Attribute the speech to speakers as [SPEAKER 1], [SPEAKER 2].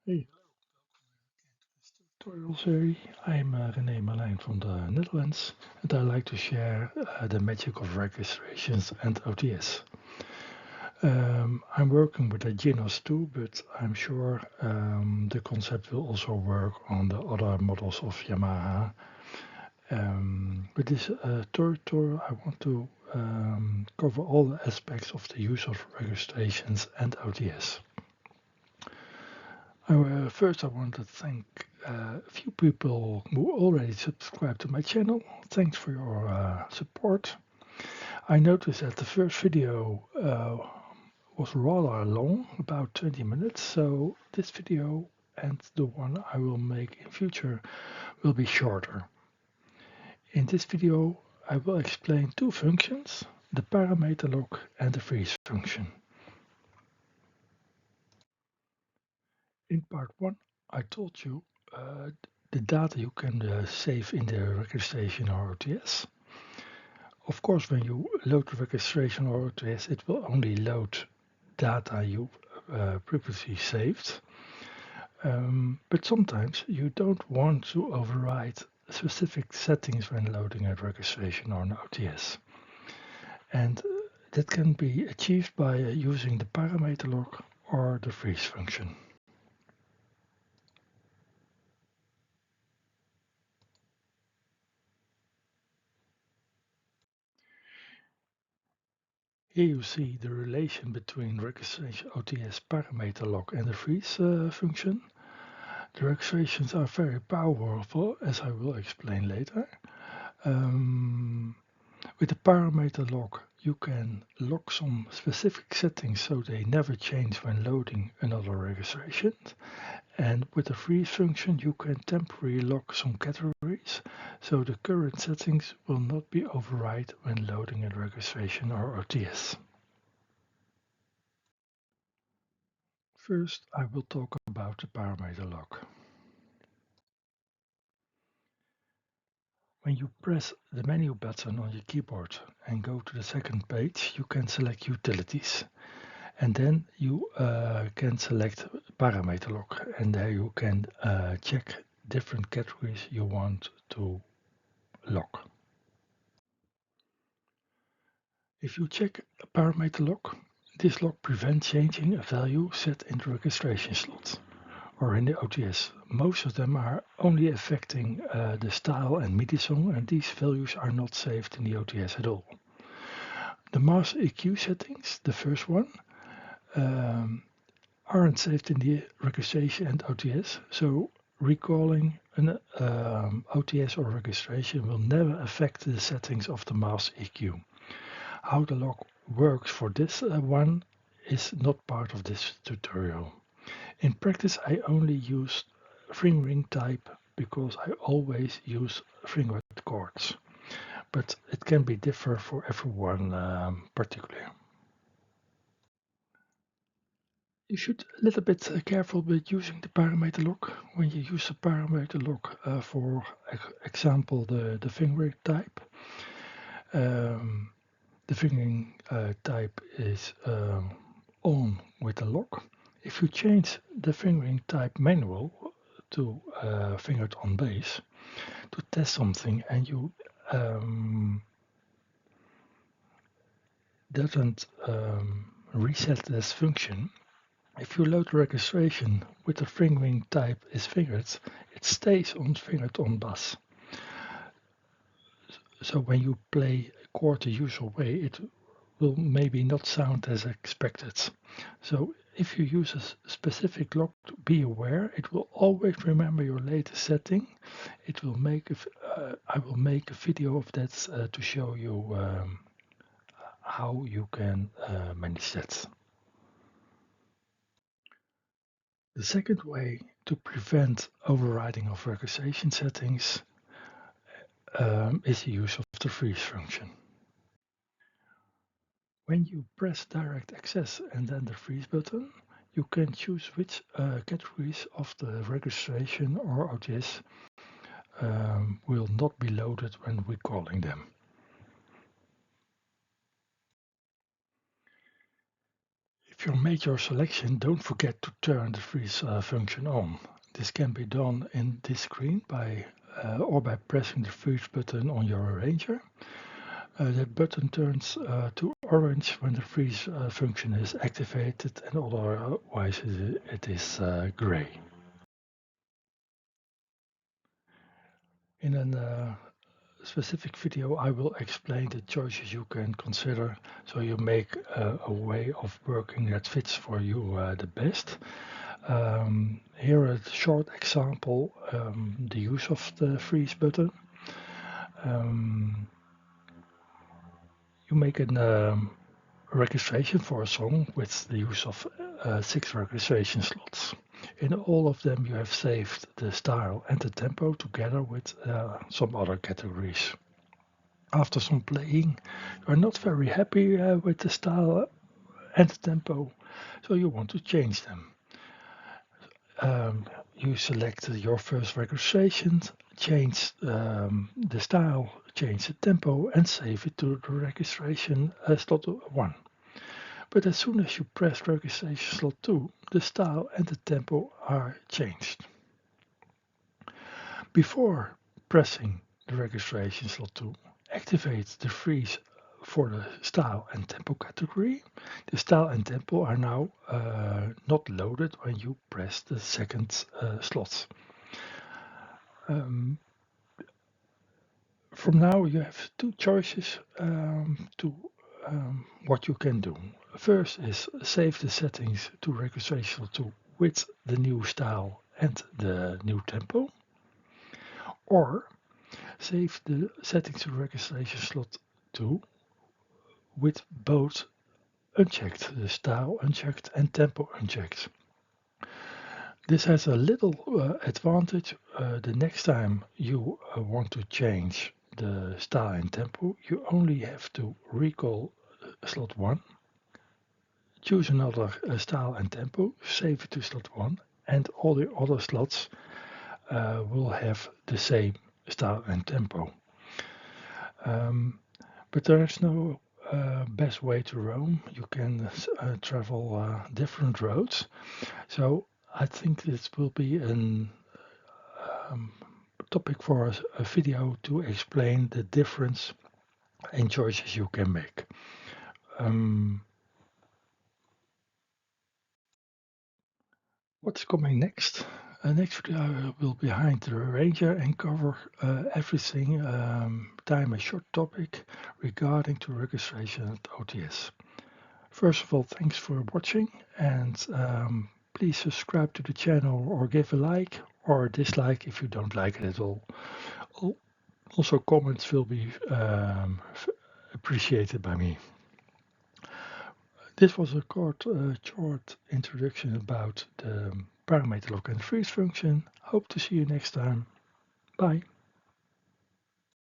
[SPEAKER 1] Hey, tutorial series. I'm René Marlijn from the Netherlands, and I like to share the magic of registrations and OTS. I'm working with a Genos too, but I'm sure the concept will also work on the other models of Yamaha. With this tutorial, I want to cover all the aspects of the use of registrations and OTS. First, I want to thank a few people who already subscribed to my channel. Thanks for your support. I noticed that the first video was rather long, about 20 minutes, so this video and the one I will make in future will be shorter. In this video, I will explain two functions, the parameter lock and the freeze function. In part 1, I told you the data you can save in the registration or OTS. Of course, when you load the registration or OTS, it will only load data you previously saved. But sometimes you don't want to override specific settings when loading a registration or an OTS. And that can be achieved by using the parameter lock or the freeze function. Here you see the relation between registration OTS parameter lock and the freeze function. The registrations are very powerful, as I will explain later. With the parameter lock, you can lock some specific settings so they never change when loading another registration. And with the freeze function, you can temporarily lock some categories so the current settings will not be override when loading a registration or OTS. First, I will talk about the parameter lock. When you press the menu button on your keyboard and go to the second page, you can select Utilities. And then you can select Parameter Lock. And there you can check different categories you want to lock. If you check Parameter Lock, this lock prevents changing a value set in the registration slot or in the OTS. Most of them are only affecting the style and MIDI song, and these values are not saved in the OTS at all. The master EQ settings, the first one, aren't saved in the registration and OTS, so recalling an OTS or registration will never affect the settings of the master EQ. How the lock works for this one is not part of this tutorial. In practice, I only use fingering type because I always use fingered chords, but it can be different for everyone particularly. You should a little bit careful with using the parameter lock. When you use the parameter lock for example the fingering type, the fingering type is on with the lock. If you change the fingering type manual to fingered on bass to test something and you doesn't reset this function, if you load the registration with the fingering type is fingered, it stays on fingered on bass. So when you play a chord the usual way, it will maybe not sound as expected. So if you use a specific lock, be aware it will always remember your latest setting. It will make I will make a video of that to show you how you can manage that. The second way to prevent overriding of registration settings is the use of the freeze function. When you press direct access and then the freeze button, you can choose which categories of the registration or OTS will not be loaded when recalling them. If you made your selection, don't forget to turn the freeze function on. This can be done in this screen or by pressing the freeze button on your arranger. The button turns to orange when the freeze function is activated, and otherwise it is gray. In a specific video, I will explain the choices you can consider so you make a way of working that fits for you the best. Here a short example, the use of the freeze button. You make a registration for a song with the use of 6 registration slots. In all of them you have saved the style and the tempo together with some other categories. After some playing, you are not very happy with the style and the tempo, so you want to change them. You select your first registration, change the style, change the tempo, and save it to the registration slot 1. But as soon as you press registration slot 2, the style and the tempo are changed. Before pressing the registration slot 2, activate the freeze for the style and tempo category. The style and tempo are now not loaded when you press the second slot. From now you have 2 choices to what you can do. First is save the settings to registration slot 2 with the new style and the new tempo, or save the settings to registration slot 2 with both unchecked, the style unchecked and tempo unchecked. This has a little advantage. The next time you want to change the style and tempo, you only have to recall slot 1, choose another style and tempo, save it to slot 1, and all the other slots will have the same style and tempo. But there is no best way to roam. You can travel different roads. So I think this will be a topic for a video to explain the difference in choices you can make. What's coming next? Next video I will behind the arranger and cover everything, time a short topic regarding to registration at OTS. First of all, thanks for watching, and please subscribe to the channel or give a like or a dislike if you don't like it at all. Also, comments will be appreciated by me. This was a short introduction about the parameter lock and freeze function. Hope to see you next time. Bye.